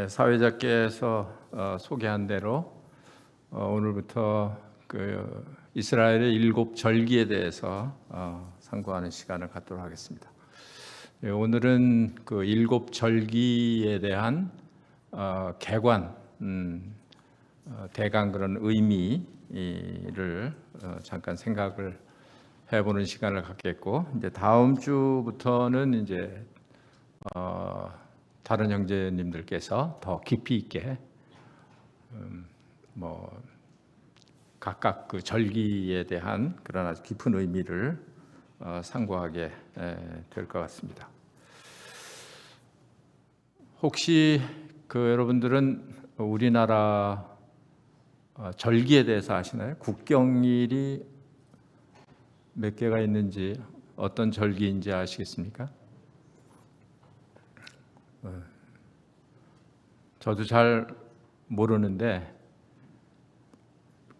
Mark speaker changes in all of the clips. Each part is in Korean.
Speaker 1: 사회자께서 소개한 대로 오늘부터 그 이스라엘의 7 절기에 대해서 상고하는 시간을 갖도록 하겠습니다. 오늘은 그 7 절기에 대한 개관, 대강 그런 의미를 잠깐 생각을 해보는 시간을 갖겠고, 이제 다음 주부터는 이제 다른 형제님들께서 더 깊이 있게 각각 그 절기에 대한 그런 아주 깊은 의미를 상고하게 될 것 같습니다. 혹시 그 여러분들은 우리나라 절기에 대해서 아시나요? 국경일이 몇 개가 있는지, 어떤 절기인지 아시겠습니까? 저도 잘 모르는데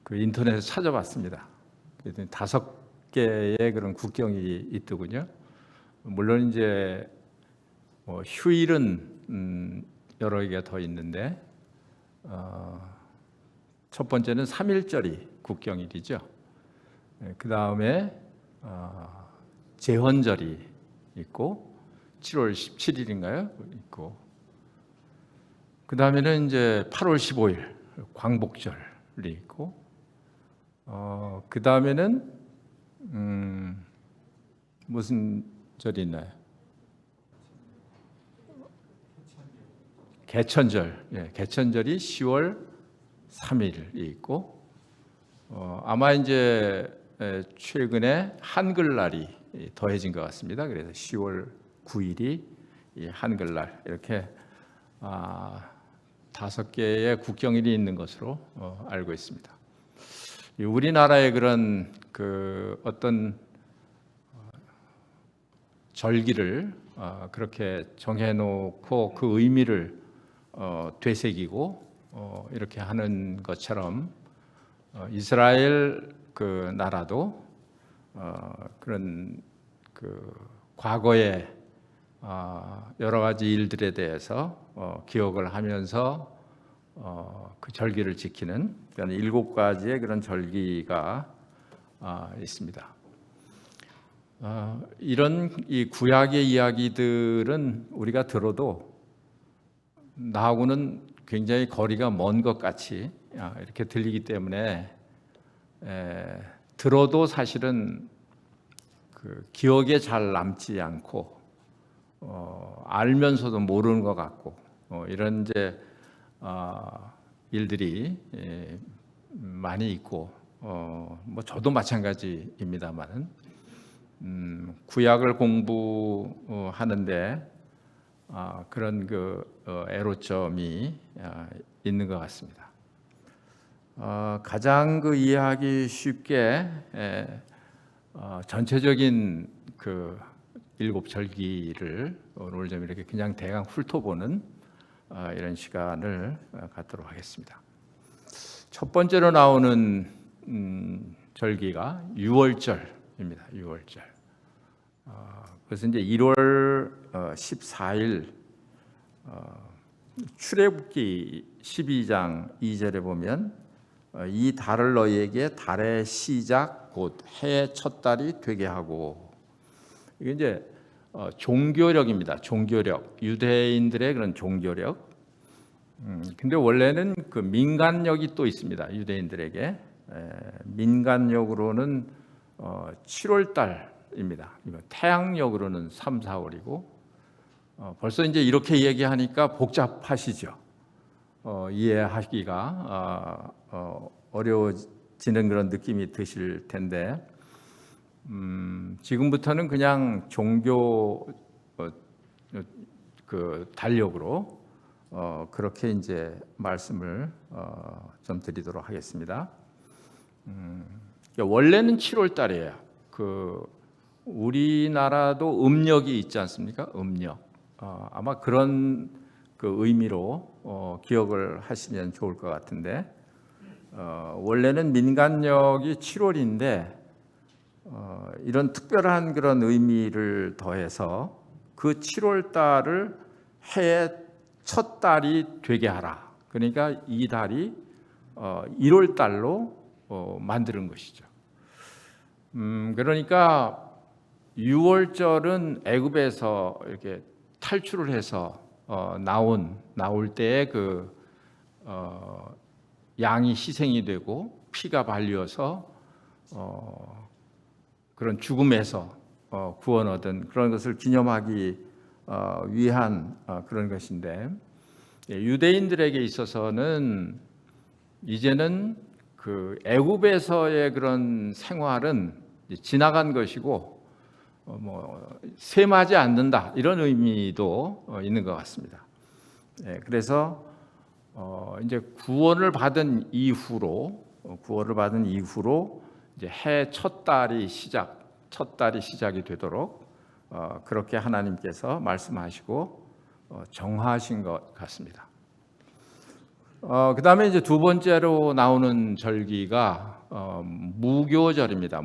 Speaker 1: 그 인터넷에 찾아봤습니다. 5개의 그런 국경이 있더군요. 물론 이제 휴일은 여러 개가 더 있는데 첫 번째는 3.1절이 국경일이죠. 그 다음에 제헌절이 있고 7월 17일인가요? 있고, 그 다음에는 이제 8월 15일 광복절이 있고, 그 다음에는 무슨 절이 있나요? 개천절. 개천절이 10월 3일이 있고, 아마 이제 최근에 한글날이 더해진 것 같습니다. 그래서 10월 9일이 한글날, 이렇게 5개의 국경일이 있는 것으로 알고 있습니다. 우리나라의 그런 그 어떤 절기를 그렇게 정해놓고 그 의미를 되새기고 이렇게 하는 것처럼 이스라엘 그 나라도 그런 그 과거의 여러 가지 일들에 대해서 기억을 하면서 그 절기를 지키는 그런 7가지의 그런 절기가 있습니다. 이런 이 구약의 이야기들은 우리가 들어도 나하고는 굉장히 거리가 먼 것 같이 이렇게 들리기 때문에 들어도 사실은 그 기억에 잘 남지 않고 알면서도 모르는 것 같고 이런 이제 일들이 많이 있고, 저도 마찬가지입니다만 구약을 공부하는데 그런 그 애로점이 있는 것 같습니다. 가장 그 이해하기 쉽게 전체적인 그 7 절기를 오늘 좀 이렇게 그냥 대강 훑어보는 이런 시간을 갖도록 하겠습니다. 첫 번째로 나오는 절기가 유월절입니다. 유월절. 그래서 이제 1월 14일 출애굽기 12장 2절에 보면 이 달을 너희에게 달의 시작 곧 해의 첫 달이 되게 하고, 이게 이제 종교력입니다. 종교력, 유대인들의 그런 종교력. 근데 원래는 그 민간력이 또 있습니다. 유대인들에게 민간력으로는 7월 달입니다. 태양력으로는 3, 4월이고, 벌써 이제 이렇게 얘기하니까 복잡하시죠. 이해하기가 어려워지는 그런 느낌이 드실 텐데, 지금부터는 그냥 종교 그 달력으로 그렇게 이제 말씀을 좀 드리도록 하겠습니다. 원래는 7월 달이에요. 그 우리나라도 음력이 있지 않습니까? 음력. 아마 그런 그 의미로 기억을 하시면 좋을 것 같은데, 원래는 민간력이 7월인데 이런 특별한 그런 의미를 더해서 그 7월 달을 해의 첫 달이 되게 하라. 그러니까 이 달이 1월 달로 만드는 것이죠. 그러니까 6월절은 애굽에서 이렇게 탈출을 해서 나올 때에 그 양이 희생이 되고 피가 발려서 그런 죽음에서 구원 얻은 그런 것을 기념하기 위한 그런 것인데, 유대인들에게 있어서는 이제는 그 애굽에서의 그런 생활은 지나간 것이고 셈하지 않는다, 이런 의미도 있는 것 같습니다. 그래서 이제 구원을 받은 이후로 이제 해 첫 달이 시작이 되도록 그렇게 하나님께서 말씀하시고 정하신 것 같습니다. 그 다음에 이제 두 번째로 나오는 절기가 무교절입니다.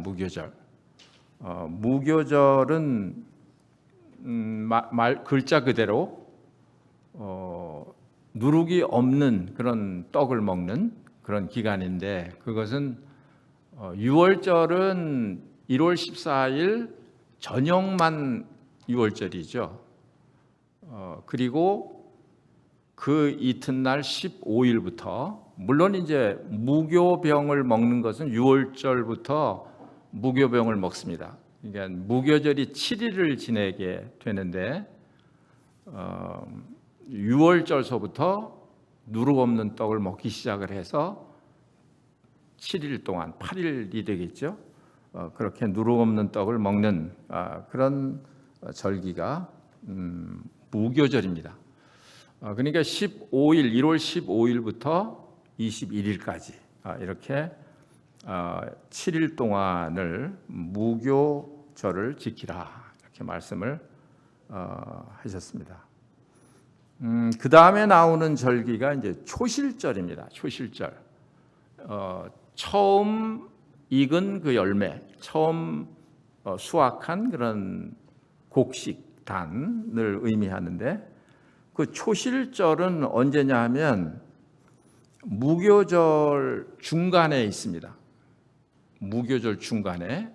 Speaker 1: 무교절은 글자 그대로 누룩이 없는 그런 떡을 먹는 그런 기간인데, 그것은 6월절은 1월 14일 저녁만 6월절이죠. 그리고 그 이튿날 15일부터, 물론 이제 무교병을 먹는 것은 6월절부터 무교병을 먹습니다. 그러니까 무교절이 7일을 지내게 되는데 6월절서부터 누룩 없는 떡을 먹기 시작을 해서 7일 동안 8일이 되겠죠. 그렇게 누룩 없는 떡을 먹는 그런 절기가 무교절입니다. 그러니까 1월 15일부터 21일까지 이렇게 7일 동안을 무교절을 지키라, 이렇게 말씀을 하셨습니다. 그 다음에 나오는 절기가 이제 초실절입니다. 초실절. 처음 익은 그 열매, 처음 수확한 그런 곡식, 단을 의미하는데, 그 초실절은 언제냐 하면 무교절 중간에 있습니다. 무교절 중간에,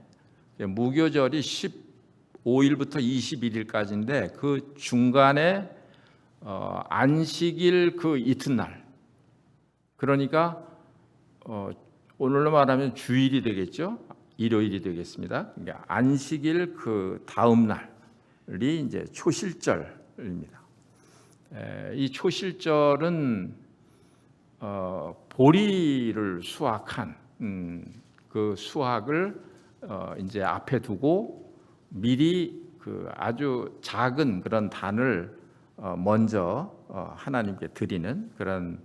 Speaker 1: 무교절이 15일부터 21일까지인데 그 중간에 안식일 그 이튿날, 그러니까 오늘로 말하면 주일이 되겠죠. 일요일이 되겠습니다. 그러니까 안식일 그 다음 날이 이제 초실절입니다. 이 초실절은 보리를 수확한 그 수확을 이제 앞에 두고 미리 그 아주 작은 그런 단을 먼저 하나님께 드리는 그런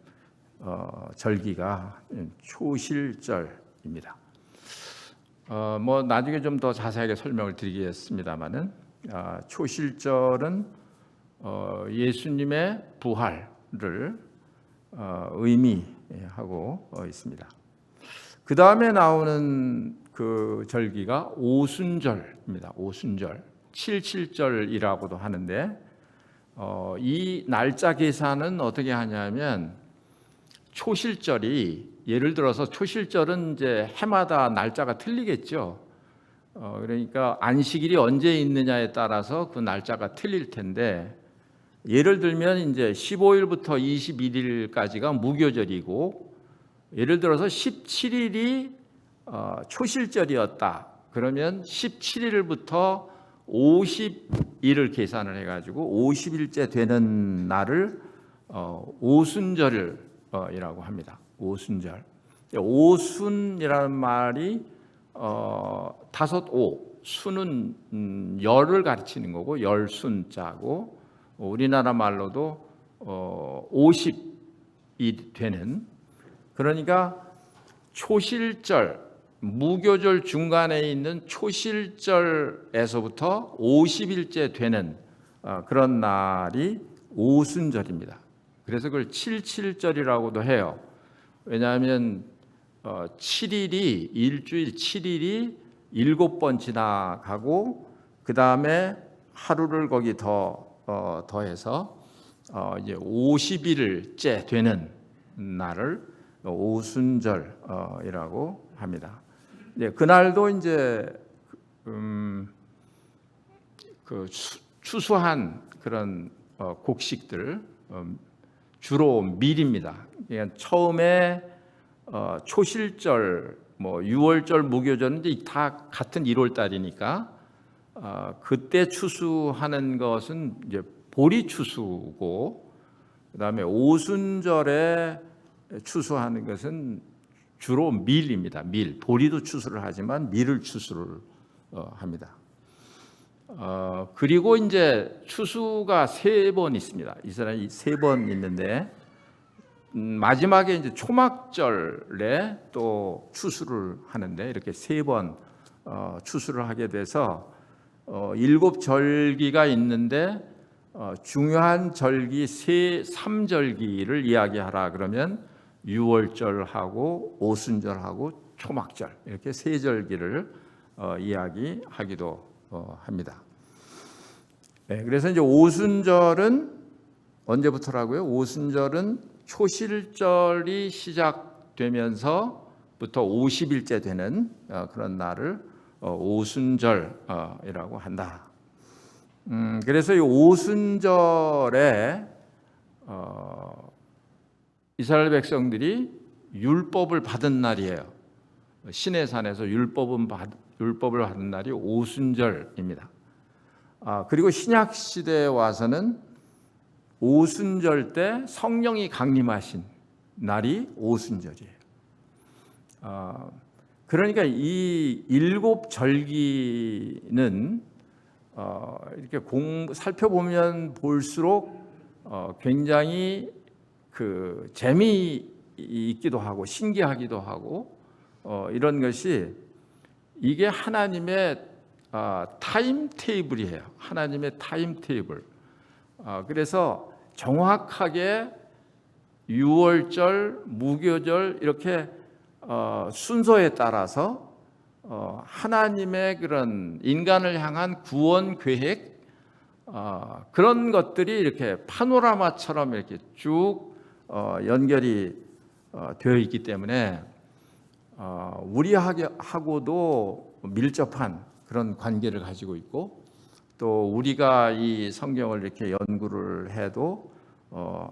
Speaker 1: 절기가 초실절입니다. 뭐 나중에 좀 더 자세하게 설명을 드리겠습니다만은, 초실절은 예수님의 부활을 의미하고 있습니다. 그 다음에 나오는 그 절기가 오순절입니다. 오순절, 77절이라고도 하는데, 이 날짜 계산은 어떻게 하냐면, 초실절이, 예를 들어서 초실절은 이제 해마다 날짜가 틀리겠죠. 그러니까 안식일이 언제 있느냐에 따라서 그 날짜가 틀릴 텐데, 예를 들면 이제 15일부터 21일까지가 무교절이고, 예를 들어서 17일이 초실절이었다. 그러면 17일부터 50일을 계산을 해가지고 50일째 되는 날을 오순절이라고 합니다. 오순절. 오순이라는 말이 다섯 오, 순은 열을 가르치는 거고 열순자고, 우리나라 말로도 50이 되는, 그러니까 초실절, 무교절 중간에 있는 초실절에서부터 50일째 되는 그런 날이 오순절입니다. 그래서 그걸 77절이라고도 해요. 왜냐하면 7일이, 일주일 7일이 7번 지나가고 그 다음에 하루를 거기 더해서 이제 50일째 되는 날을 오순절이라고 합니다. 그날도 이제 그 추수한 그런 곡식들 주로 밀입니다. 그러니까 처음에 초실절, 뭐 유월절, 무교절은 이제 다 같은 1월 달이니까 그때 추수하는 것은 이제 보리 추수고, 그다음에 오순절에 추수하는 것은 주로 밀입니다. 밀, 보리도 추수를 하지만 밀을 추수를 합니다. 그리고 이제 추수가 3번 있습니다. 이스라엘이 3번 있는데 마지막에 이제 초막절에 또 추수를 하는데 이렇게 3번 추수를 하게 돼서 7절기가 있는데 중요한 절기 3절기를 이야기하라 그러면 유월절하고 오순절하고 초막절 이렇게 3절기를 이야기하기도 합니다. 네, 그래서 이제 오순절은 언제부터라고요? 오순절은 초실절이 시작되면서부터 50일째 되는 그런 날을 오순절이라고 한다. 그래서 이 오순절에 이스라엘 백성들이 율법을 받은 날이에요. 시내산에서 율법을 받은 날이 오순절입니다. 그리고 신약 시대에 와서는 오순절 때 성령이 강림하신 날이 오순절이에요. 그러니까 이 7절기는 이렇게 살펴보면 볼수록 굉장히 그 재미있기도 하고 신기하기도 하고 이런 것이 이게 하나님의 타임 테이블이에요. 하나님의 타임 테이블. 그래서 정확하게 유월절, 무교절 이렇게 순서에 따라서 하나님의 그런 인간을 향한 구원 계획 그런 것들이 이렇게 파노라마처럼 이렇게 쭉 연결이 되어 있기 때문에 우리하고도 밀접한 그런 관계를 가지고 있고, 또 우리가 이 성경을 이렇게 연구를 해도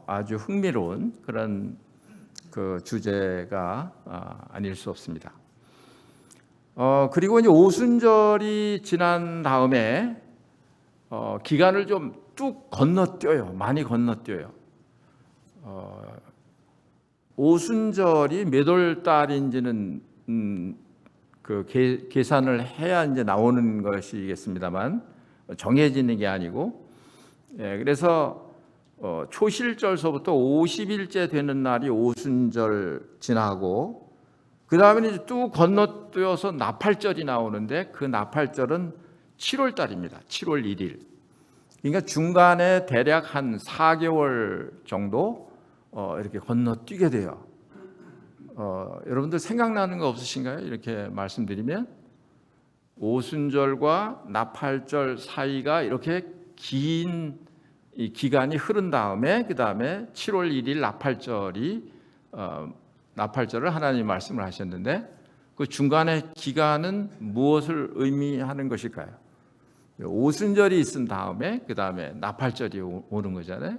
Speaker 1: 아주 흥미로운 그런 그 주제가 아닐 수 없습니다. 그리고 이제 오순절이 지난 다음에 기간을 좀 뚝 건너뛰어요. 많이 건너뛰어요. 오순절이 몇 월 달인지는 그 계산을 해야 이제 나오는 것이겠습니다만 정해지는 게 아니고, 그래서 초실절서부터 50일째 되는 날이 오순절 지나고, 그 다음에 이제 뚝 건너뛰어서 나팔절이 나오는데 그 나팔절은 7월 달입니다. 7월 1일. 그러니까 중간에 대략 한 4개월 정도 이렇게 건너뛰게 돼요. 여러분들 생각나는 거 없으신가요? 이렇게 말씀드리면 오순절과 나팔절 사이가 이렇게 긴 이 기간이 흐른 다음에 그 다음에 7월 1일 나팔절을 하나님 말씀을 하셨는데, 그 중간의 기간은 무엇을 의미하는 것일까요? 오순절이 있은 다음에 그 다음에 나팔절이 오는 거잖아요.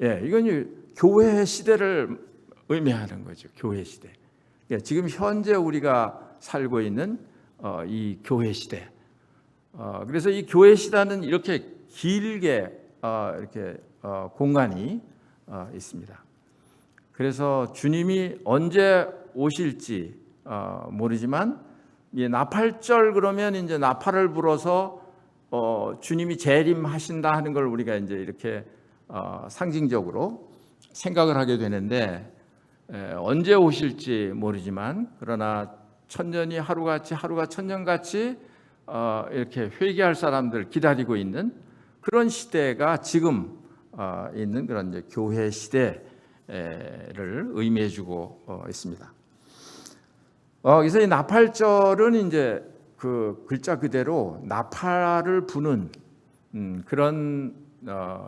Speaker 1: 이건 교회 시대를 의미하는 거죠. 교회 시대. 지금 현재 우리가 살고 있는 이 교회 시대. 그래서 이 교회 시대는 이렇게 길게 이렇게 공간이 있습니다. 그래서 주님이 언제 오실지 모르지만, 나팔절 그러면 이제 나팔을 불어서 주님이 재림하신다 하는 걸 우리가 이제 이렇게 상징적으로 생각을 하게 되는데, 언제 오실지 모르지만 그러나 천년이 하루같이 하루가 천년같이 이렇게 회개할 사람들 기다리고 있는 그런 시대가 지금 있는 그런 이제 교회 시대를 의미해주고 있습니다. 그래서 이 나팔절은 이제 그 글자 그대로 나팔을 부는 그런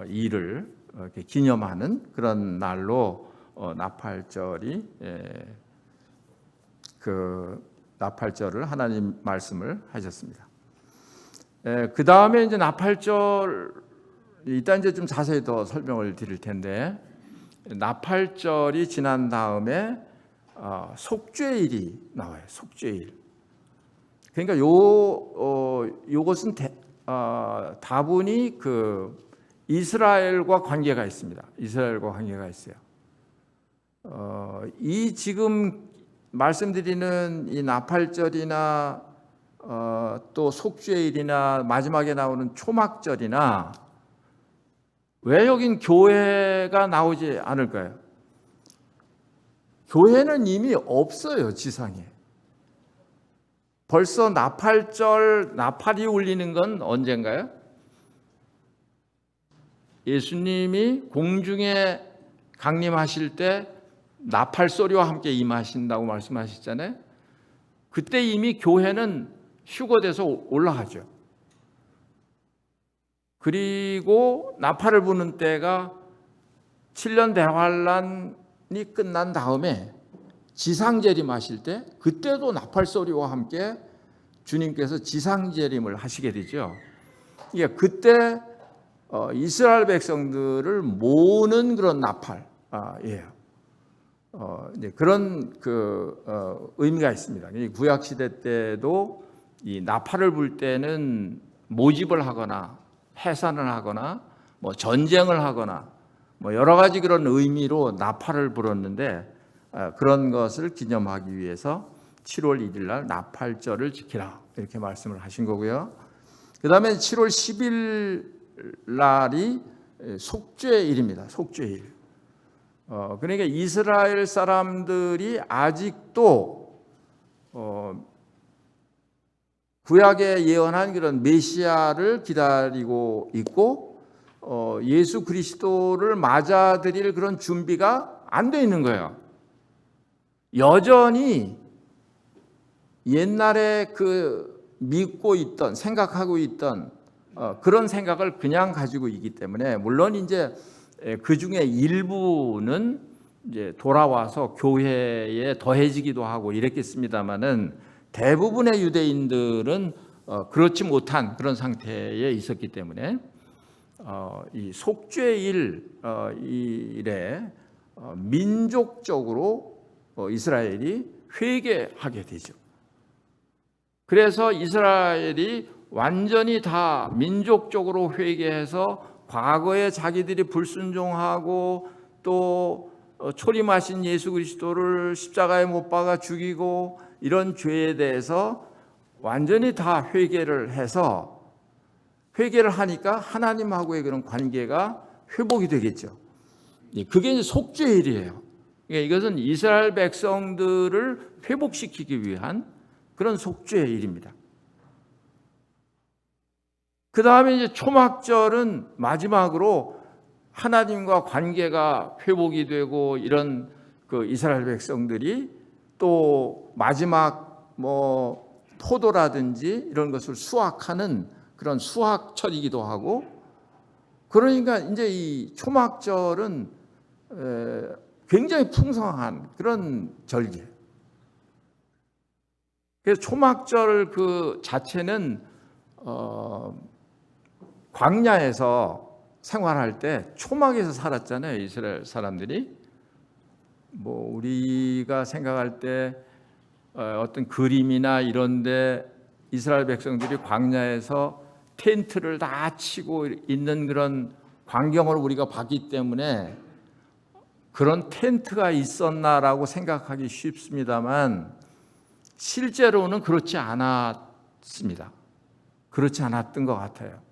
Speaker 1: 일을 이렇게 기념하는 그런 날로 나팔절이 그 나팔절을 하나님 말씀을 하셨습니다. 그 다음에 이제 나팔절 이따 이제 좀 자세히 더 설명을 드릴 텐데 나팔절이 지난 다음에 속죄일이 나와요. 속죄일. 그러니까 요것은 다분히 그 이스라엘과 관계가 있습니다. 이스라엘과 관계가 있어요. 이 지금 말씀드리는 이 나팔절이나 또 속죄일이나 마지막에 나오는 초막절이나 왜 여긴 교회가 나오지 않을까요? 교회는 이미 없어요, 지상에. 벌써 나팔절, 나팔이 울리는 건 언젠가요? 예수님이 공중에 강림하실 때 나팔 소리와 함께 임하신다고 말씀하셨잖아요. 그때 이미 교회는 휴거돼서 올라가죠. 그리고 나팔을 부는 때가 7년 대환란이 끝난 다음에 지상재림하실 때 그때도 나팔 소리와 함께 주님께서 지상재림을 하시게 되죠. 이게 그때 이스라엘 백성들을 모으는 그런 나팔이에요. 그런 의미가 있습니다. 구약 시대 때도 이 나팔을 불 때는 모집을 하거나 해산을 하거나 뭐 전쟁을 하거나 뭐 여러 가지 그런 의미로 나팔을 불었는데 그런 것을 기념하기 위해서 7월 1일 날 나팔절을 지키라 이렇게 말씀을 하신 거고요. 그 다음에 7월 10일 날이 속죄일입니다. 속죄일. 그러니까 이스라엘 사람들이 아직도 구약에 예언한 그런 메시아를 기다리고 있고 예수 그리스도를 맞아들일 그런 준비가 안 돼 있는 거예요. 여전히 옛날에 그 믿고 있던 생각하고 있던 그런 생각을 그냥 가지고 있기 때문에 물론 이제 그 중에 일부는 이제 돌아와서 교회에 더해지기도 하고 이랬겠습니다만은 대부분의 유대인들은 그렇지 못한 그런 상태에 있었기 때문에 이 속죄일 일에 민족적으로 이스라엘이 회개하게 되죠. 그래서 이스라엘이 완전히 다 민족적으로 회개해서 과거에 자기들이 불순종하고 또 초림하신 예수 그리스도를 십자가에 못 박아 죽이고 이런 죄에 대해서 완전히 다 회개를 해서 회개를 하니까 하나님하고의 그런 관계가 회복이 되겠죠. 그게 이제 속죄일이에요. 그러니까 이것은 이스라엘 백성들을 회복시키기 위한 그런 속죄일입니다. 그 다음에 이제 초막절은 마지막으로 하나님과 관계가 회복이 되고 이런 그 이스라엘 백성들이 또 마지막 뭐 포도라든지 이런 것을 수확하는 그런 수확철이기도 하고 그러니까 이제 이 초막절은 굉장히 풍성한 그런 절기예요. 그래서 초막절 그 자체는 광야에서 생활할 때 초막에서 살았잖아요. 이스라엘 사람들이. 뭐 우리가 생각할 때 어떤 그림이나 이런데 이스라엘 백성들이 광야에서 텐트를 다 치고 있는 그런 광경을 우리가 봤기 때문에 그런 텐트가 있었나라고 생각하기 쉽습니다만 실제로는 그렇지 않았습니다. 그렇지 않았던 것 같아요.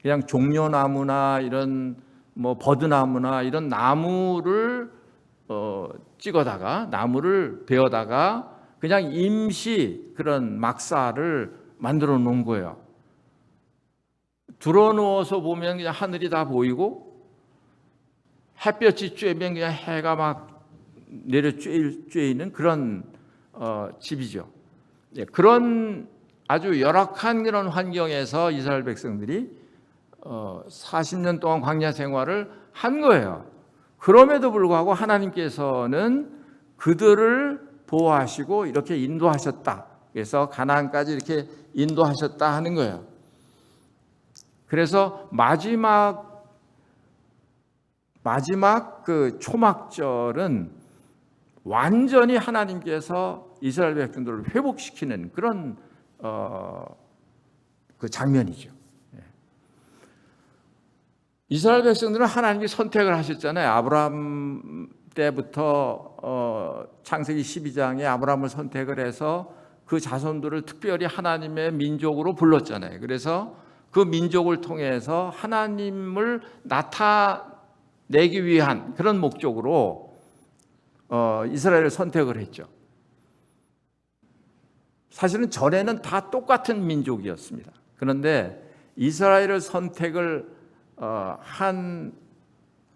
Speaker 1: 그냥 종려나무나 이런 뭐 버드나무나 이런 나무를 찍어다가 나무를 베어다가 그냥 임시 그런 막사를 만들어 놓은 거예요. 들어누워서 보면 그냥 하늘이 다 보이고 햇볕이 쬐면 그냥 해가 막 내려 쬐이는 그런 집이죠. 그런 아주 열악한 그런 환경에서 이스라엘 백성들이 40년 동안 광야 생활을 한 거예요. 그럼에도 불구하고 하나님께서는 그들을 보호하시고 이렇게 인도하셨다. 그래서 가나안까지 이렇게 인도하셨다 하는 거예요. 그래서 마지막 그 초막절은 완전히 하나님께서 이스라엘 백성들을 회복시키는 그런 그 장면이죠. 이스라엘 백성들은 하나님이 선택을 하셨잖아요. 아브라함 때부터 창세기 12장에 아브라함을 선택을 해서 그 자손들을 특별히 하나님의 민족으로 불렀잖아요. 그래서 그 민족을 통해서 하나님을 나타내기 위한 그런 목적으로 이스라엘을 선택을 했죠. 사실은 전에는 다 똑같은 민족이었습니다. 그런데 이스라엘을 선택을 한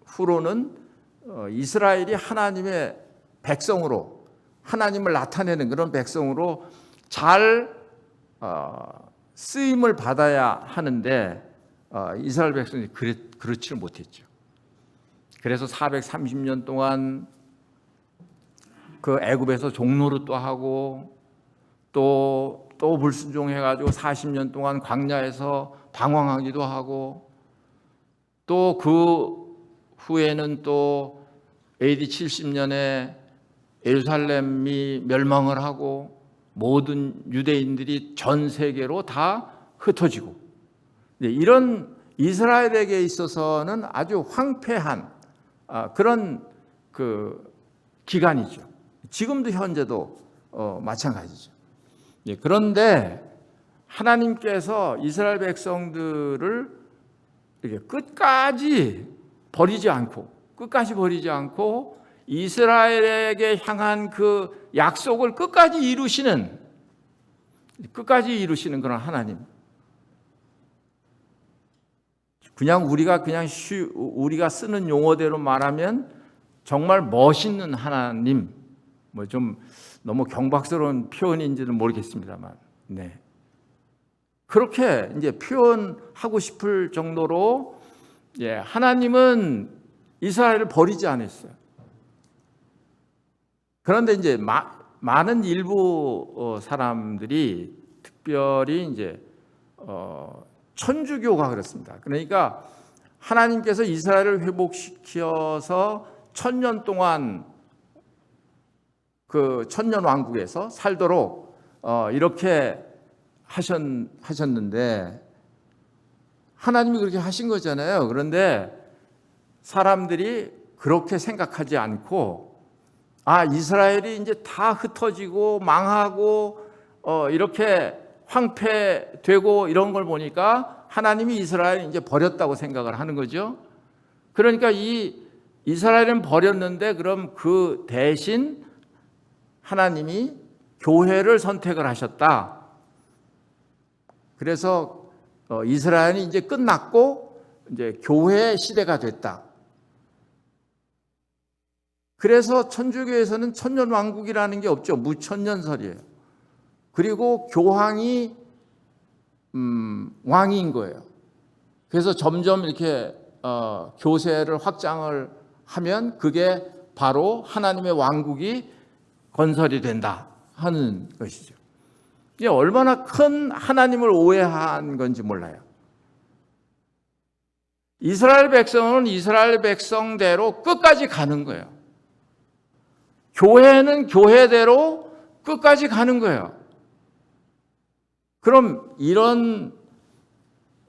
Speaker 1: 후로는 이스라엘이 하나님의 백성으로 하나님을 나타내는 그런 백성으로 잘 쓰임을 받아야 하는데 이스라엘 백성이 그렇지를 못했죠. 그래서 430년 동안 그 애굽에서 종노릇도 하고 또 불순종해가지고 40년 동안 광야에서 방황하기도 하고 또 그 후에는 또 AD 70년에 예루살렘이 멸망을 하고 모든 유대인들이 전 세계로 다 흩어지고 이런 이스라엘에게 있어서는 아주 황폐한 그런 그 기간이죠. 지금도 현재도 마찬가지죠. 그런데 하나님께서 이스라엘 백성들을 이렇게 끝까지 버리지 않고 이스라엘에게 향한 그 약속을 끝까지 이루시는 그런 하나님. 우리가 쓰는 용어대로 말하면 정말 멋있는 하나님. 뭐 좀 너무 경박스러운 표현인지는 모르겠습니다만, 네. 그렇게 이제 표현하고 싶을 정도로 하나님은 이스라엘을 버리지 않았어요. 그런데 이제 많은 일부 사람들이 특별히 이제 천주교가 그렇습니다. 그러니까 하나님께서 이스라엘을 회복시켜서 1000년 동안 그 천년 왕국에서 살도록 이렇게 하셨는데 하나님이 그렇게 하신 거잖아요. 그런데 사람들이 그렇게 생각하지 않고 이스라엘이 이제 다 흩어지고 망하고 이렇게 황폐되고 이런 걸 보니까 하나님이 이스라엘을 이제 버렸다고 생각을 하는 거죠. 그러니까 이 이스라엘은 버렸는데 그럼 그 대신 하나님이 교회를 선택을 하셨다. 그래서 이스라엘이 이제 끝났고 이제 교회 시대가 됐다. 그래서 천주교에서는 천년 왕국이라는 게 없죠. 무천년설이에요. 그리고 교황이 왕인 거예요. 그래서 점점 이렇게 교세를 확장을 하면 그게 바로 하나님의 왕국이 건설이 된다 하는 것이죠. 이게 얼마나 큰 하나님을 오해한 건지 몰라요. 이스라엘 백성은 이스라엘 백성대로 끝까지 가는 거예요. 교회는 교회대로 끝까지 가는 거예요. 그럼 이런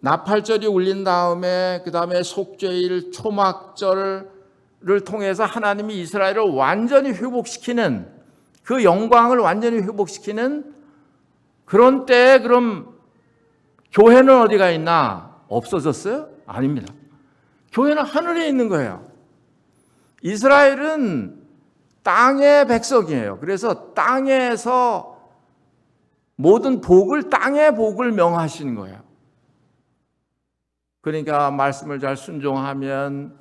Speaker 1: 나팔절이 울린 다음에 그 다음에 속죄일 초막절을 통해서 하나님이 이스라엘을 완전히 회복시키는 그 영광을 완전히 회복시키는 그런 때에 그럼 교회는 어디가 있나? 없어졌어요? 아닙니다. 교회는 하늘에 있는 거예요. 이스라엘은 땅의 백성이에요. 그래서 땅에서 모든 땅의 복을 명하시는 거예요. 그러니까 말씀을 잘 순종하면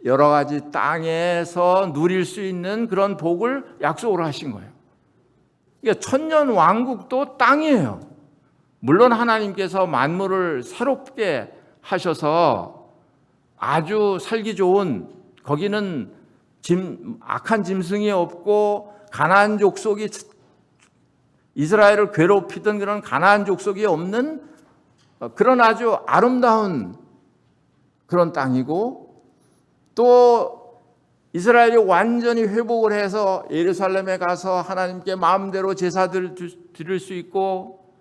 Speaker 1: 여러 가지 땅에서 누릴 수 있는 그런 복을 약속을 하신 거예요. 그러니까 천년 왕국도 땅이에요. 물론 하나님께서 만물을 새롭게 하셔서 아주 살기 좋은, 거기는 악한 짐승이 없고 가나안 족속이, 이스라엘을 괴롭히던 그런 가나안 족속이 없는 그런 아주 아름다운 그런 땅이고, 또 이스라엘이 완전히 회복을 해서 예루살렘에 가서 하나님께 마음대로 제사들을 드릴 수 있고,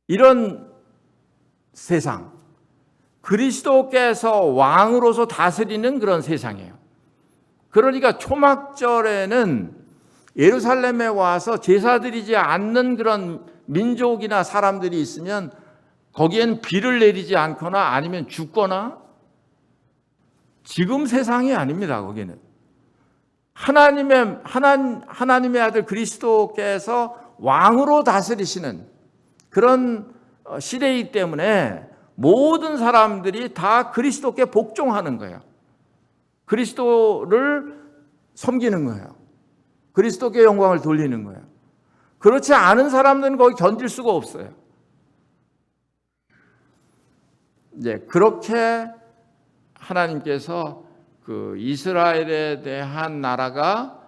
Speaker 1: 이런 세상, 그리스도께서 왕으로서 다스리는 그런 세상이에요. 그러니까 초막절에는 예루살렘에 와서 제사 드리지 않는 그런 민족이나 사람들이 있으면 거기엔 비를 내리지 않거나 아니면 죽거나, 지금 세상이 아닙니다. 거기는 하나님의 아들 그리스도께서 왕으로 다스리시는 그런 시대이기 때문에 모든 사람들이 다 그리스도께 복종하는 거예요. 그리스도를 섬기는 거예요. 그리스도께 영광을 돌리는 거예요. 그렇지 않은 사람들은 거기 견딜 수가 없어요. 이제 그렇게 하나님께서 그 이스라엘에 대한 나라가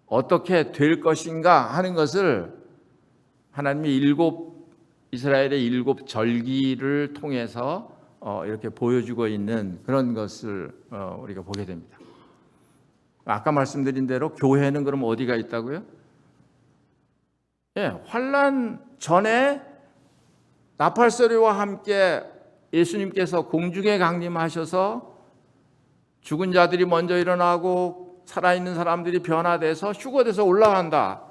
Speaker 1: 어떻게 될 것인가 하는 것을 하나님이 이스라엘의 7 절기를 통해서 이렇게 보여주고 있는 그런 것을 우리가 보게 됩니다. 아까 말씀드린 대로 교회는 그럼 어디가 있다고요? 예, 환난 전에 나팔소리와 함께 예수님께서 공중에 강림하셔서 죽은 자들이 먼저 일어나고 살아있는 사람들이 변화돼서 휴거돼서 올라간다.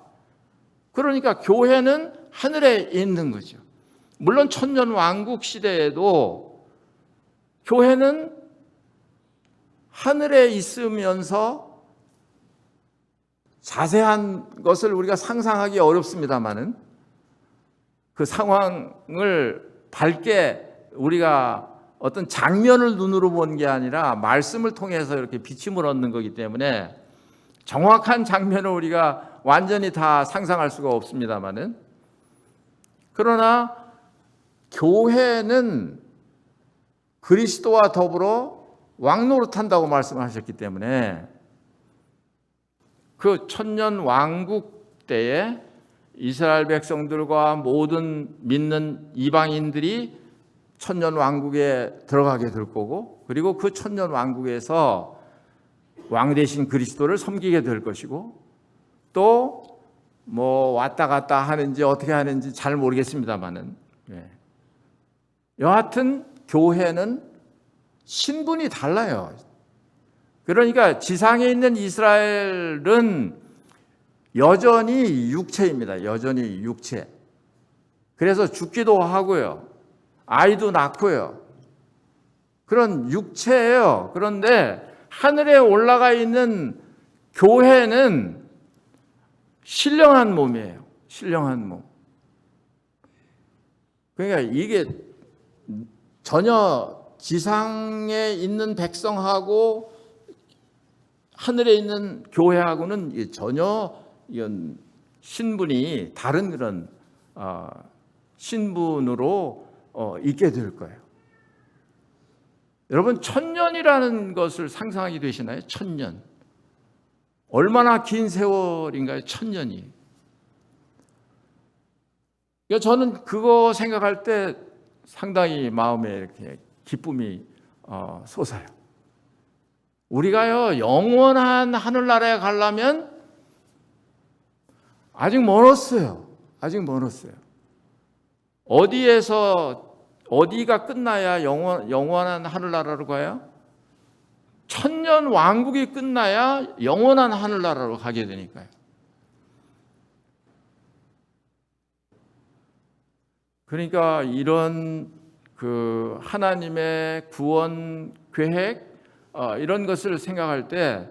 Speaker 1: 그러니까 교회는 하늘에 있는 거죠. 물론 천년왕국 시대에도 교회는 하늘에 있으면서 자세한 것을 우리가 상상하기 어렵습니다만은 그 상황을 밝게 우리가 어떤 장면을 눈으로 본 게 아니라 말씀을 통해서 이렇게 비침을 얻는 거기 때문에 정확한 장면을 우리가 완전히 다 상상할 수가 없습니다만은, 그러나 교회는 그리스도와 더불어 왕노릇한다고 말씀하셨기 때문에 그 천년 왕국 때에 이스라엘 백성들과 모든 믿는 이방인들이 천년 왕국에 들어가게 될 거고, 그리고 그 천년 왕국에서 왕 대신 그리스도를 섬기게 될 것이고, 또 뭐 왔다 갔다 하는지 어떻게 하는지 잘 모르겠습니다만은, 여하튼 교회는 신분이 달라요. 그러니까 지상에 있는 이스라엘은 여전히 육체입니다. 여전히 육체. 그래서 죽기도 하고요. 아이도 낳고요. 그런 육체예요. 그런데 하늘에 올라가 있는 교회는 신령한 몸이에요. 신령한 몸. 그러니까 이게 전혀 지상에 있는 백성하고 하늘에 있는 교회하고는 전혀 이건 신분이 다른 그런 신분으로 있게 될 거예요. 여러분, 천년이라는 것을 상상하게 되시나요? 천년. 얼마나 긴 세월인가요? 천년이. 그러니까 저는 그거 생각할 때 상당히 마음에 이렇게 기쁨이 솟아요. 우리가요, 영원한 하늘나라에 가려면 아직 멀었어요. 아직 멀었어요. 어디가 끝나야 영원한 하늘나라로 가요? 천년 왕국이 끝나야 영원한 하늘나라로 가게 되니까요. 그러니까 이런 그 하나님의 구원 계획, 이런 것을 생각할 때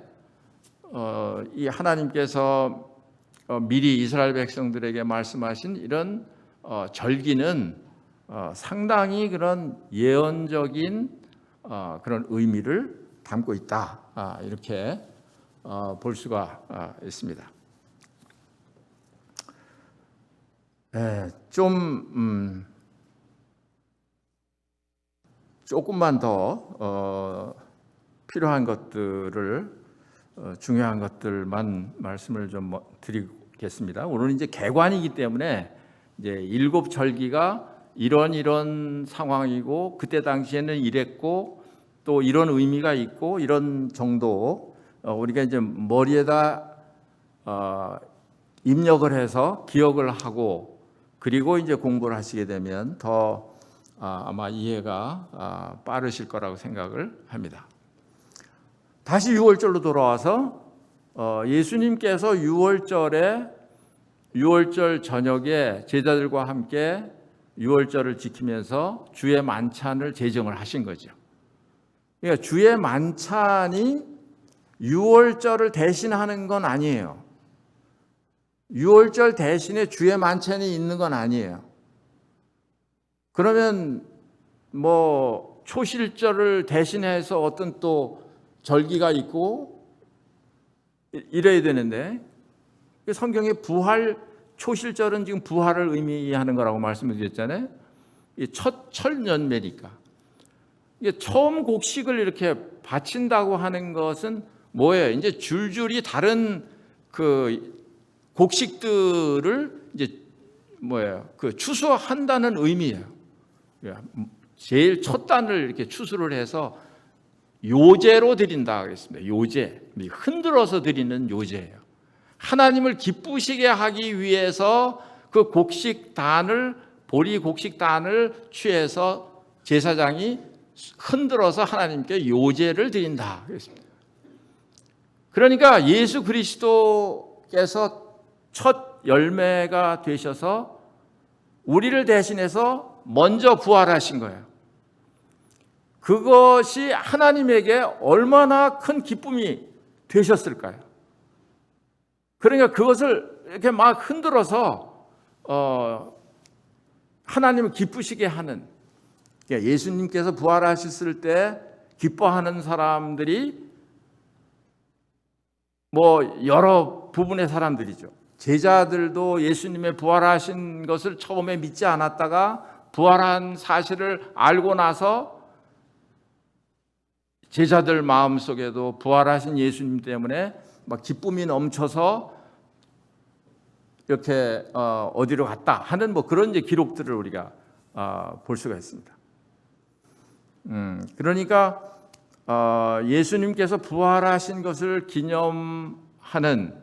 Speaker 1: 이 하나님께서 미리 이스라엘 백성들에게 말씀하신 이런 절기는 상당히 그런 예언적인 그런 의미를 담고 있다. 이렇게 볼 수가 있습니다. 좀 조금만 더 필요한 것들을 중요한 것들만 말씀을 좀 드리겠습니다. 오늘은 이제 개관이기 때문에 이제 일곱 절기가 이런 상황이고 그때 당시에는 이랬고 또 이런 의미가 있고 이런 정도 우리가 이제 머리에다 입력을 해서 기억을 하고 그리고 이제 공부를 하시게 되면 더 아마 이해가 빠르실 거라고 생각을 합니다. 다시 6월절로 돌아와서 예수님께서 6월절 저녁에 제자들과 함께 6월절을 지키면서 주의 만찬을 제정을 하신 거죠. 그러니까 주의 만찬이 6월절을 대신하는 건 아니에요. 6월절 대신에 주의 만찬이 있는 건 아니에요. 그러면 뭐 초실절을 대신해서 어떤 또 절기가 있고 이래야 되는데 성경의 부활 초실절은 지금 부활을 의미하는 거라고 말씀을 드렸잖아요. 첫 철년매니까 이게 처음 곡식을 이렇게 바친다고 하는 것은 뭐예요? 이제 줄줄이 다른 그 곡식들을 이제 그 추수한다는 의미예요. 제일 첫 단을 이렇게 추수를 해서 요제로 드린다 하겠습니다. 요제, 흔들어서 드리는 요제예요. 하나님을 기쁘시게 하기 위해서 그 곡식단을 보리 곡식단을 취해서 제사장이 흔들어서 하나님께 요제를 드린다 하겠습니다. 그러니까 예수 그리스도께서 첫 열매가 되셔서 우리를 대신해서 먼저 부활하신 거예요. 그것이 하나님에게 얼마나 큰 기쁨이 되셨을까요? 그러니까 그것을 이렇게 막 흔들어서 하나님을 기쁘시게 하는, 예수님께서 부활하셨을 때 기뻐하는 사람들이 뭐 여러 부분의 사람들이죠. 제자들도 예수님의 부활하신 것을 처음에 믿지 않았다가 부활한 사실을 알고 나서 제자들 마음속에도 부활하신 예수님 때문에 막 기쁨이 넘쳐서 이렇게 어디로 갔다 하는 뭐 그런 이제 기록들을 우리가 볼 수가 있습니다. 그러니까 예수님께서 부활하신 것을 기념하는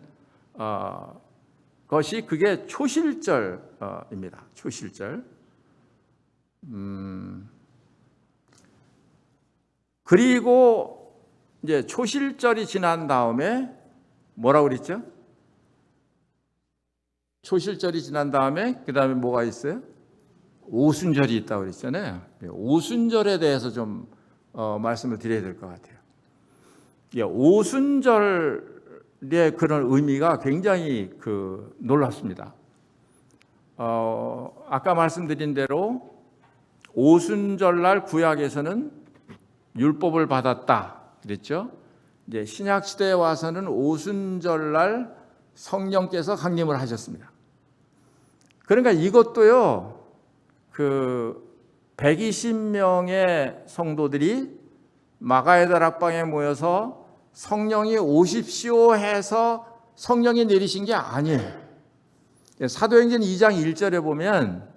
Speaker 1: 것이 그게 초실절입니다. 초실절. 그리고 이제 초실절이 지난 다음에 뭐라고 그랬죠? 초실절이 지난 다음에 그 다음에 뭐가 있어요? 오순절이 있다고 그랬잖아요. 오순절에 대해서 좀 말씀을 드려야 될 것 같아요. 오순절의 그런 의미가 굉장히 놀랍습니다. 아까 말씀드린 대로 오순절날 구약에서는 율법을 받았다 그랬죠. 이제 신약 시대에 와서는 오순절날 성령께서 강림을 하셨습니다. 그러니까 이것도요, 120명의 성도들이 마가의 다락방에 모여서 성령이 오십시오 해서 성령이 내리신 게 아니에요. 사도행전 2장 1절에 보면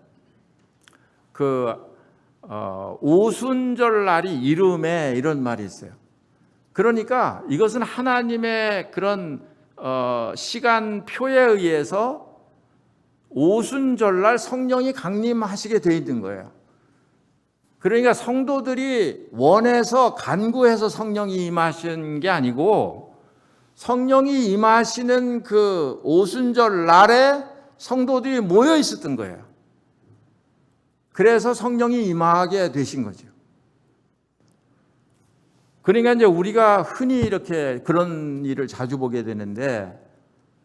Speaker 1: 오순절 날이 이름에 이런 말이 있어요. 그러니까 이것은 하나님의 그런 시간표에 의해서 오순절날 성령이 강림하시게 되어 있는 거예요. 그러니까 성도들이 원해서 간구해서 성령이 임하신 게 아니고 성령이 임하시는 그 오순절 날에 성도들이 모여 있었던 거예요. 그래서 성령이 임하게 되신 거죠. 그러니까 이제 우리가 흔히 이렇게 그런 일을 자주 보게 되는데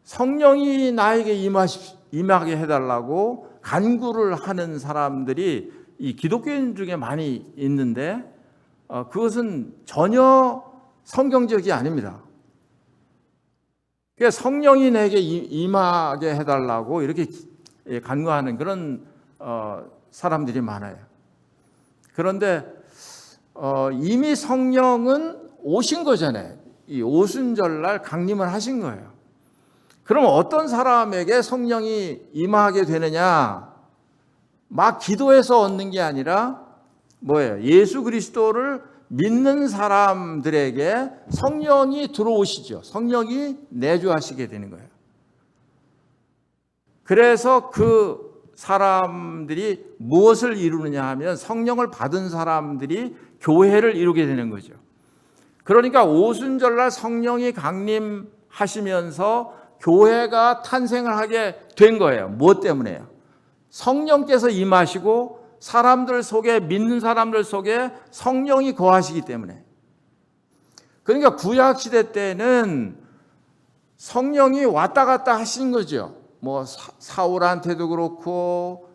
Speaker 1: 성령이 나에게 임하게 해달라고 간구를 하는 사람들이 이 기독교인 중에 많이 있는데 그것은 전혀 성경적이 아닙니다. 그러니까 성령이 내게 임하게 해달라고 이렇게 간구하는 그런 사람들이 많아요. 그런데 이미 성령은 오신 거잖아요. 이 오순절날 강림을 하신 거예요. 그럼 어떤 사람에게 성령이 임하게 되느냐? 막 기도해서 얻는 게 아니라 뭐예요? 예수 그리스도를 믿는 사람들에게 성령이 들어오시죠. 성령이 내주하시게 되는 거예요. 그래서 그 사람들이 무엇을 이루느냐 하면 성령을 받은 사람들이 교회를 이루게 되는 거죠. 그러니까 오순절날 성령이 강림하시면서 교회가 탄생을 하게 된 거예요. 무엇 때문에요? 성령께서 임하시고 사람들 속에, 믿는 사람들 속에 성령이 거하시기 때문에. 그러니까 구약시대 때는 성령이 왔다 갔다 하신 거죠. 뭐 사울한테도 그렇고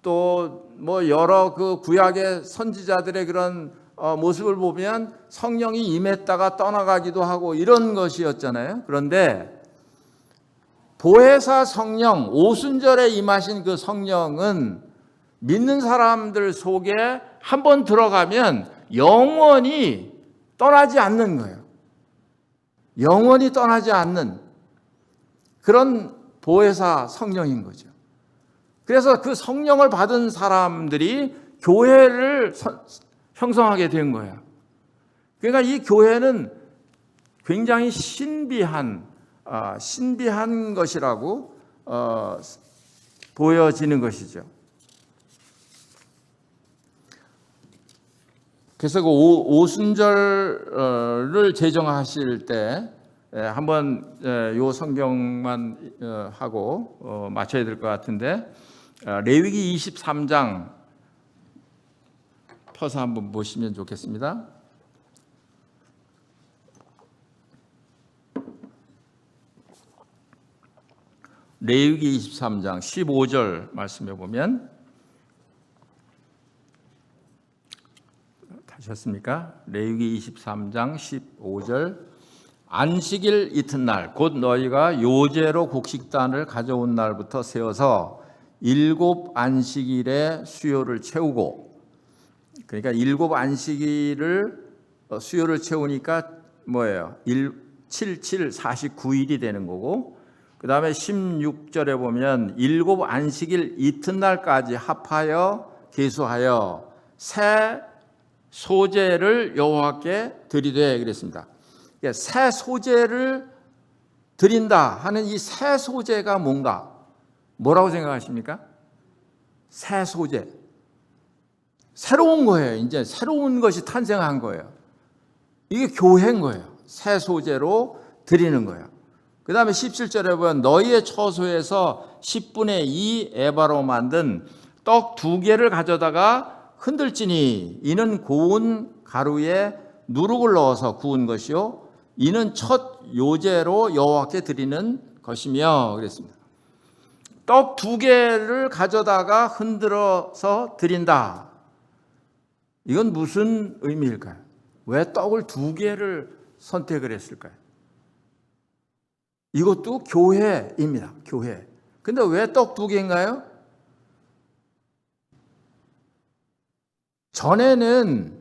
Speaker 1: 또 뭐 여러 그 구약의 선지자들의 그런 모습을 보면 성령이 임했다가 떠나가기도 하고 이런 것이었잖아요. 그런데 보혜사 성령, 오순절에 임하신 그 성령은 믿는 사람들 속에 한번 들어가면 영원히 떠나지 않는 거예요. 영원히 떠나지 않는 그런 보혜사 성령인 거죠. 그래서 그 성령을 받은 사람들이 교회를 형성하게 된 거예요. 그러니까 이 교회는 굉장히 신비한 것이라고 보여지는 것이죠. 그래서 그 오순절을 제정하실 때 한번 요 성경만 하고 마쳐야 될 것 같은데, 레위기 23장 펴서 한번 보시면 좋겠습니다. 레위기 23장 15절 말씀해 보면, 다셨습니까? 레위기 23장 15절, 안식일 이튿날 곧 너희가 요제로 곡식단을 가져온 날부터 세워서 7 안식일의 수요를 채우고, 그러니까 7 안식일을 수요를 채우니까 뭐예요? 7, 7, 49일이 되는 거고, 그 다음에 16절에 보면 7 안식일 이튿날까지 합하여 계수하여 새 소제를 여호와께 드리되 그랬습니다. 새 소제를 드린다 하는 이 새 소제가 뭔가? 뭐라고 생각하십니까? 새 소제. 새로운 거예요. 이제 새로운 것이 탄생한 거예요. 이게 교회인 거예요. 새 소제로 드리는 거예요. 그 다음에 17절에 보면 너희의 처소에서 10분의 2 에바로 만든 떡 2개를 가져다가 흔들지니 이는 고운 가루에 누룩을 넣어서 구운 것이요 이는 첫 요제로 여호와께 드리는 것이며 그랬습니다. 떡 2개를 가져다가 흔들어서 드린다. 이건 무슨 의미일까요? 왜 떡을 2개를 선택을 했을까요? 이것도 교회입니다. 교회. 근데 왜 떡 2개인가요? 전에는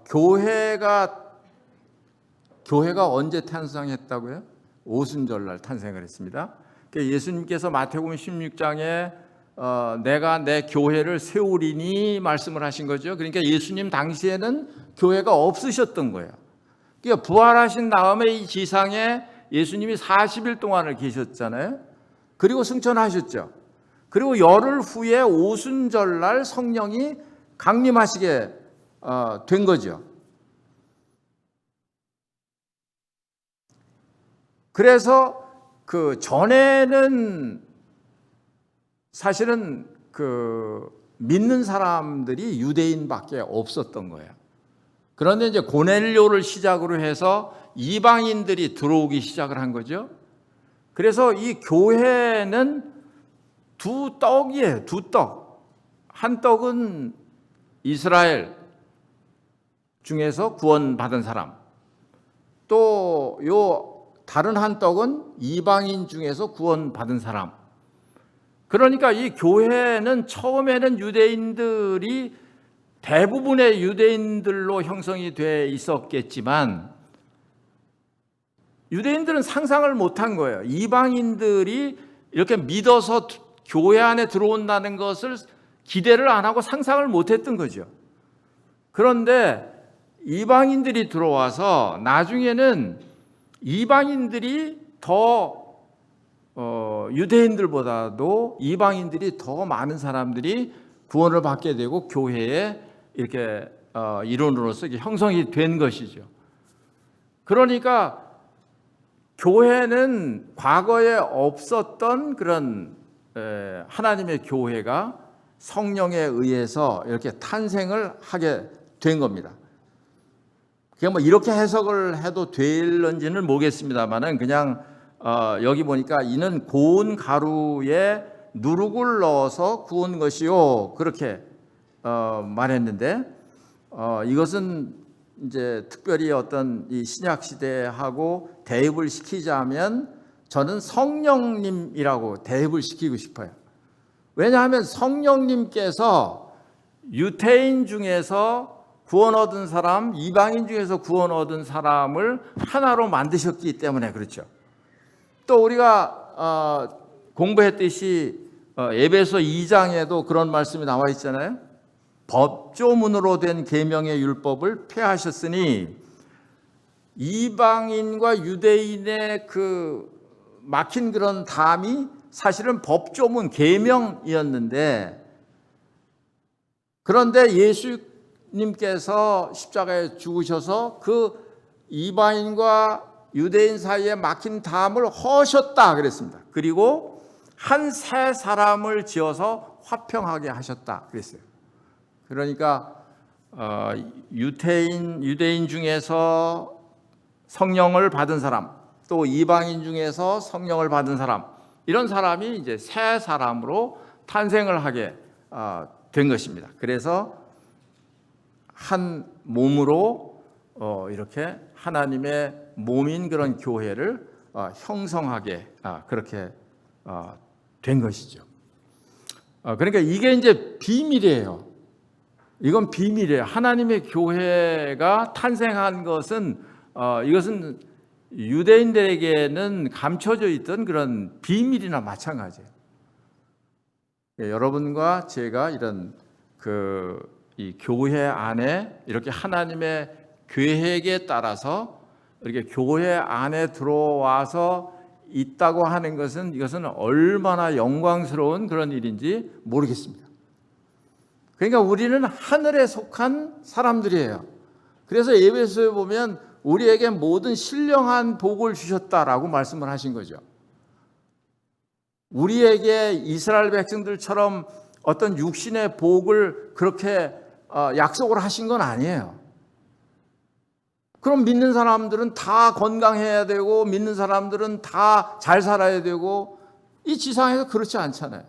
Speaker 1: 교회가 언제 탄생했다고요? 오순절날 탄생을 했습니다. 예수님께서 마태복음 16장에 내가 내 교회를 세우리니 말씀을 하신 거죠. 그러니까 예수님 당시에는 교회가 없으셨던 거예요. 그러니까 부활하신 다음에 이 지상에 예수님이 40일 동안을 계셨잖아요. 그리고 승천하셨죠. 그리고 열흘 후에 오순절날 성령이 강림하시게 된 거죠. 그래서 그 전에는 사실은 그 믿는 사람들이 유대인밖에 없었던 거예요. 그런데 이제 고넬료를 시작으로 해서 이방인들이 들어오기 시작을 한 거죠. 그래서 이 교회는 두 떡이에요. 두 떡. 한 떡은 이스라엘 중에서 구원받은 사람. 또 요 다른 한 떡은 이방인 중에서 구원받은 사람. 그러니까 이 교회는 처음에는 유대인들이 대부분의 유대인들로 형성이 돼 있었겠지만 유대인들은 상상을 못한 거예요. 이방인들이 이렇게 믿어서 교회 안에 들어온다는 것을 기대를 안 하고 상상을 못했던 거죠. 그런데 이방인들이 들어와서 나중에는 이방인들이 더 유대인들보다도 이방인들이 더 많은 사람들이 구원을 받게 되고 교회에 이렇게 일원으로서 형성이 된 것이죠. 그러니까 교회는 과거에 없었던 그런 하나님의 교회가 성령에 의해서 이렇게 탄생을 하게 된 겁니다. 그게 뭐 이렇게 해석을 해도 될런지는 모르겠습니다만은 그냥 여기 보니까 이는 고운 가루에 누룩을 넣어서 구운 것이요 그렇게 말했는데 이것은 이제 특별히 어떤 이 신약 시대하고 대입을 시키자면 저는 성령님이라고 대입을 시키고 싶어요. 왜냐하면 성령님께서 유대인 중에서 구원 얻은 사람, 이방인 중에서 구원 얻은 사람을 하나로 만드셨기 때문에 그렇죠. 또 우리가 공부했듯이 에베소 2장에도 그런 말씀이 나와 있잖아요. 법조문으로 된 계명의 율법을 폐하셨으니 이방인과 유대인의 그 막힌 그런 담이 사실은 법조문 계명이었는데, 그런데 예수님께서 십자가에 죽으셔서 그 이방인과 유대인 사이에 막힌 담을 허셨다 그랬습니다. 그리고 한 새 사람을 지어서 화평하게 하셨다 그랬어요. 그러니까 유대인 중에서 성령을 받은 사람, 또 이방인 중에서 성령을 받은 사람, 이런 사람이 이제 새 사람으로 탄생을 하게 된 것입니다. 그래서 한 몸으로 이렇게 하나님의 몸인 그런 교회를 형성하게 그렇게 된 것이죠. 그러니까 이게 이제 비밀이에요. 이건 비밀이에요. 하나님의 교회가 탄생한 것은 이것은 유대인들에게는 감춰져 있던 그런 비밀이나 마찬가지예요. 여러분과 제가 이런 이 교회 안에 이렇게 하나님의 계획에 따라서 이렇게 교회 안에 들어와서 있다고 하는 것은 이것은 얼마나 영광스러운 그런 일인지 모르겠습니다. 그러니까 우리는 하늘에 속한 사람들이에요. 그래서 에베소에 보면 우리에게 모든 신령한 복을 주셨다라고 말씀을 하신 거죠. 우리에게 이스라엘 백성들처럼 어떤 육신의 복을 그렇게 약속을 하신 건 아니에요. 그럼 믿는 사람들은 다 건강해야 되고 믿는 사람들은 다 잘 살아야 되고, 이 지상에서 그렇지 않잖아요.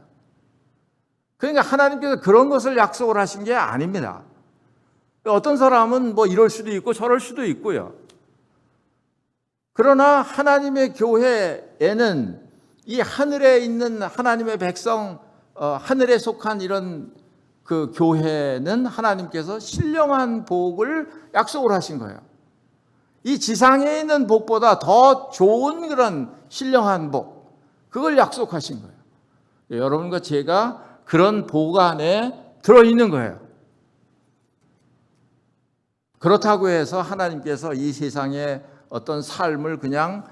Speaker 1: 그러니까 하나님께서 그런 것을 약속을 하신 게 아닙니다. 어떤 사람은 뭐 이럴 수도 있고 저럴 수도 있고요. 그러나 하나님의 교회에는 이 하늘에 있는 하나님의 백성, 하늘에 속한 이런 그 교회는 하나님께서 신령한 복을 약속을 하신 거예요. 이 지상에 있는 복보다 더 좋은 그런 신령한 복, 그걸 약속하신 거예요. 여러분과 제가 그런 복 안에 들어있는 거예요. 그렇다고 해서 하나님께서 이 세상에 어떤 삶을 그냥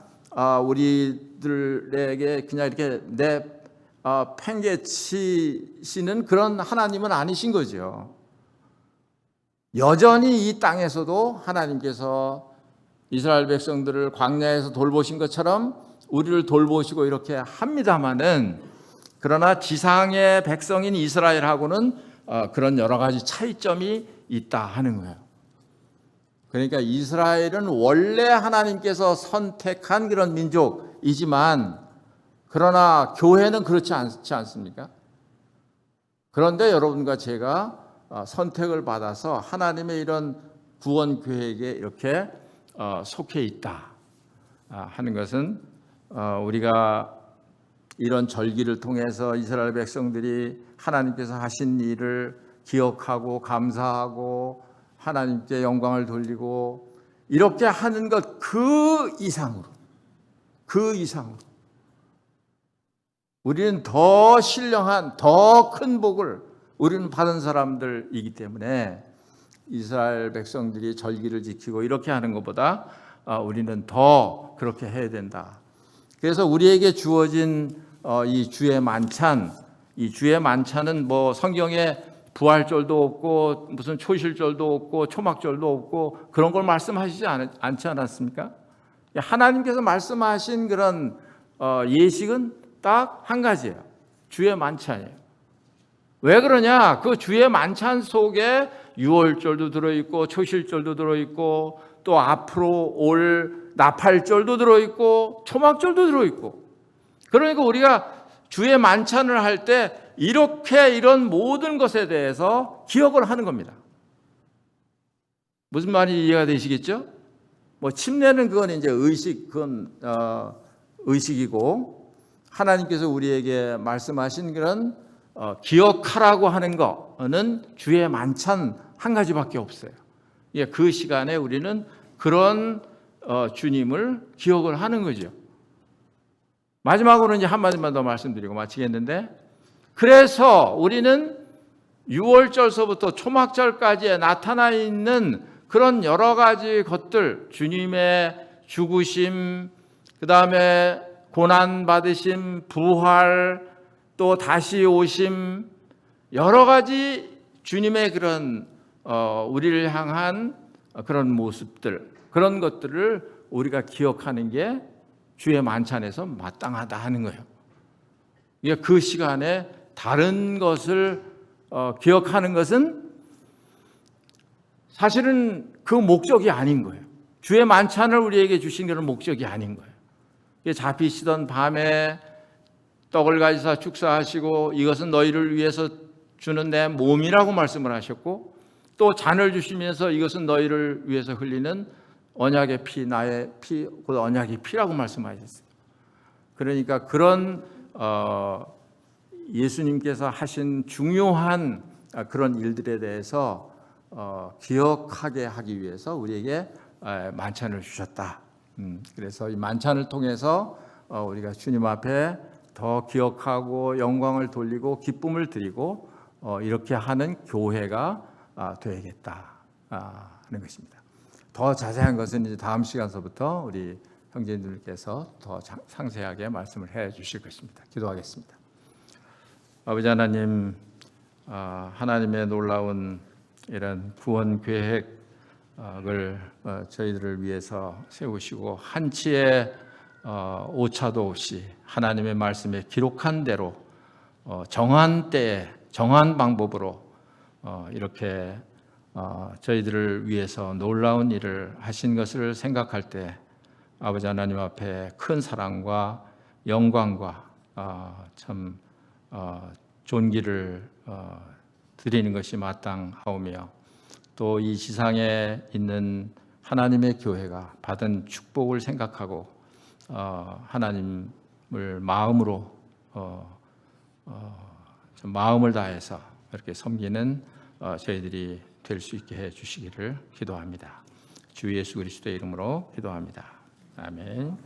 Speaker 1: 우리들에게 그냥 이렇게 팽개치시는 그런 하나님은 아니신 거죠. 여전히 이 땅에서도 하나님께서 이스라엘 백성들을 광야에서 돌보신 것처럼 우리를 돌보시고 이렇게 합니다마는, 그러나 지상의 백성인 이스라엘하고는 그런 여러 가지 차이점이 있다 하는 거예요. 그러니까 이스라엘은 원래 하나님께서 선택한 그런 민족이지만, 그러나 교회는 그렇지 않지 않습니까? 그런데 여러분과 제가 선택을 받아서 하나님의 이런 구원 계획에 이렇게 속해 있다 하는 것은 우리가 이런 절기를 통해서 이스라엘 백성들이 하나님께서 하신 일을 기억하고 감사하고 하나님께 영광을 돌리고 이렇게 하는 것 그 이상으로 우리는 더 신령한 더 큰 복을 우리는 받은 사람들이기 때문에 이스라엘 백성들이 절기를 지키고 이렇게 하는 것보다 우리는 더 그렇게 해야 된다. 그래서 우리에게 주어진 이 주의 만찬, 이 주의 만찬은 뭐 성경에 부활절도 없고 무슨 초실절도 없고 초막절도 없고 그런 걸 말씀하시지 않지 않았습니까? 하나님께서 말씀하신 그런 예식은 딱 한 가지예요. 주의 만찬이에요. 왜 그러냐? 그 주의 만찬 속에 유월절도 들어있고 초실절도 들어있고 또 앞으로 올 나팔절도 들어있고 초막절도 들어있고, 그러니까 우리가 주의 만찬을 할 때 이렇게 이런 모든 것에 대해서 기억을 하는 겁니다. 무슨 말이 이해가 되시겠죠? 뭐 침례는 그건 이제 그건 의식이고, 하나님께서 우리에게 말씀하신 그런 기억하라고 하는 거는 주의 만찬 한 가지밖에 없어요. 그 시간에 우리는 그런 주님을 기억을 하는 거죠. 마지막으로 이제 한마디만 더 말씀드리고 마치겠는데, 그래서 우리는 유월절서부터 초막절까지에 나타나 있는 그런 여러 가지 것들, 주님의 죽으심, 그 다음에 고난받으심, 부활, 또 다시 오심, 여러 가지 주님의 그런 우리를 향한 그런 모습들, 그런 것들을 우리가 기억하는 게 주의 만찬에서 마땅하다 하는 거예요. 그 시간에 다른 것을 기억하는 것은 사실은 그 목적이 아닌 거예요. 주의 만찬을 우리에게 주신 그런 목적이 아닌 거예요. 잡히시던 밤에 떡을 가지사 축사하시고 이것은 너희를 위해서 주는 내 몸이라고 말씀을 하셨고, 또 잔을 주시면서 이것은 너희를 위해서 흘리는 언약의 피, 나의 피, 곧 언약의 피라고 말씀하셨어요. 그러니까 그런 예수님께서 하신 중요한 그런 일들에 대해서 기억하게 하기 위해서 우리에게 만찬을 주셨다. 그래서 이 만찬을 통해서 우리가 주님 앞에 더 기억하고 영광을 돌리고 기쁨을 드리고 이렇게 하는 교회가 되야겠다 하는 것입니다. 더 자세한 것은 이제 다음 시간서부터 우리 형제님들께서 더 상세하게 말씀을 해 주실 것입니다. 기도하겠습니다. 아버지 하나님, 하나님의 놀라운 이런 구원 계획을 저희들을 위해서 세우시고 한치의 오차도 없이 하나님의 말씀에 기록한 대로 정한 때에 정한 방법으로 이렇게 저희들을 위해서 놀라운 일을 하신 것을 생각할 때 아버지 하나님 앞에 큰 사랑과 영광과 참 존귀를 드리는 것이 마땅하오며, 또 이 지상에 있는 하나님의 교회가 받은 축복을 생각하고 하나님을 마음으로 마음을 다해서 이렇게 섬기는 저희들이 될 수 있게 해 주시기를 기도합니다. 주 예수 그리스도의 이름으로 기도합니다. 아멘.